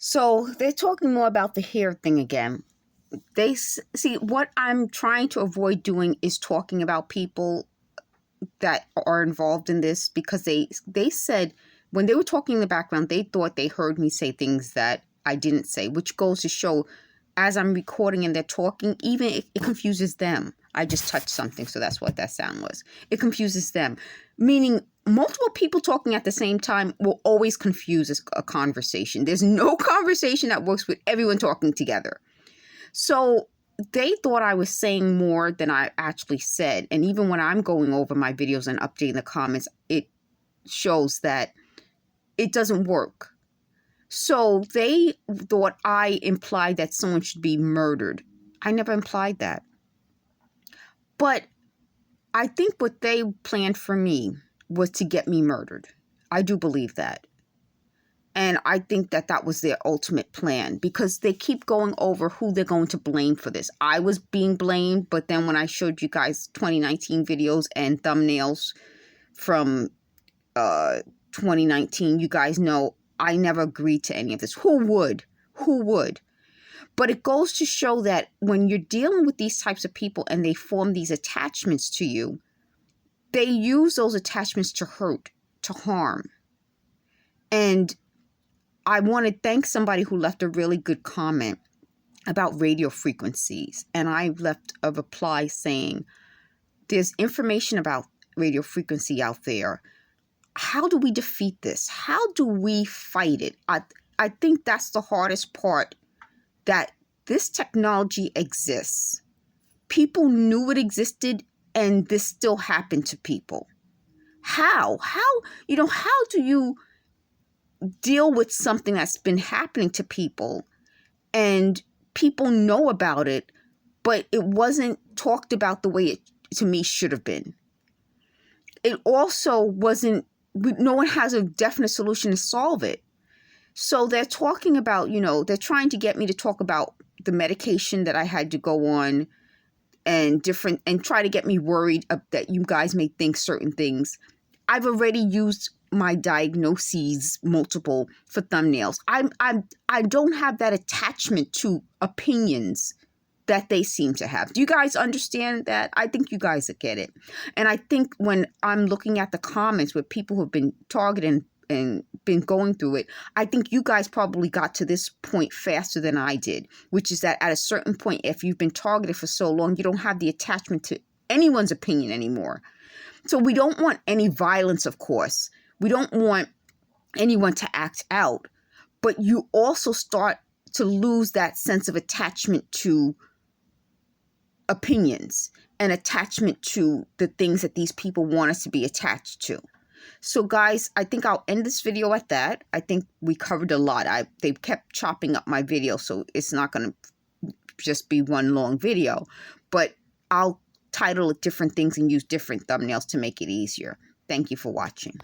So they're talking more about the hair thing again. See, what I'm trying to avoid doing is talking about people that are involved in this, because they said when they were talking in the background, they thought they heard me say things that I didn't say, which goes to show as I'm recording and they're talking, even it confuses them. I just touched something, so that's what that sound was. It confuses them, meaning multiple people talking at the same time will always confuse a conversation. There's no conversation that works with everyone talking together. So they thought I was saying more than I actually said. And even when I'm going over my videos and updating the comments, it shows that it doesn't work. So they thought I implied that someone should be murdered. I never implied that. But I think what they planned for me was to get me murdered. I do believe that. And I think that that was their ultimate plan, because they keep going over who they're going to blame for this. I was being blamed, but then when I showed you guys 2019 videos and thumbnails from 2019, you guys know I never agreed to any of this. Who would? Who would? But it goes to show that when you're dealing with these types of people and they form these attachments to you, they use those attachments to hurt, to harm. And I want to thank somebody who left a really good comment about radio frequencies. And I left a reply saying, there's information about radio frequency out there. How do we defeat this? How do we fight it? I think that's the hardest part, that this technology exists. People knew it existed, and this still happened to people. How do you deal with something that's been happening to people and people know about it, but it wasn't talked about the way it, to me, should have been? It also wasn't, no one has a definite solution to solve it. So they're talking about, they're trying to get me to talk about the medication that I had to go on and try to get me worried that you guys may think certain things. I've already used my diagnoses multiple for thumbnails. I don't have that attachment to opinions that they seem to have. Do you guys understand that? I think you guys get it. And I think when I'm looking at the comments with people who have been targeted and been going through it, I think you guys probably got to this point faster than I did, which is that at a certain point, if you've been targeted for so long, you don't have the attachment to anyone's opinion anymore. So we don't want any violence, of course. We don't want anyone to act out, but you also start to lose that sense of attachment to opinions and attachment to the things that these people want us to be attached to. So guys, I think I'll end this video at that. I think we covered a lot. They kept chopping up my video, so it's not going to just be one long video, but I'll title it different things and use different thumbnails to make it easier. Thank you for watching.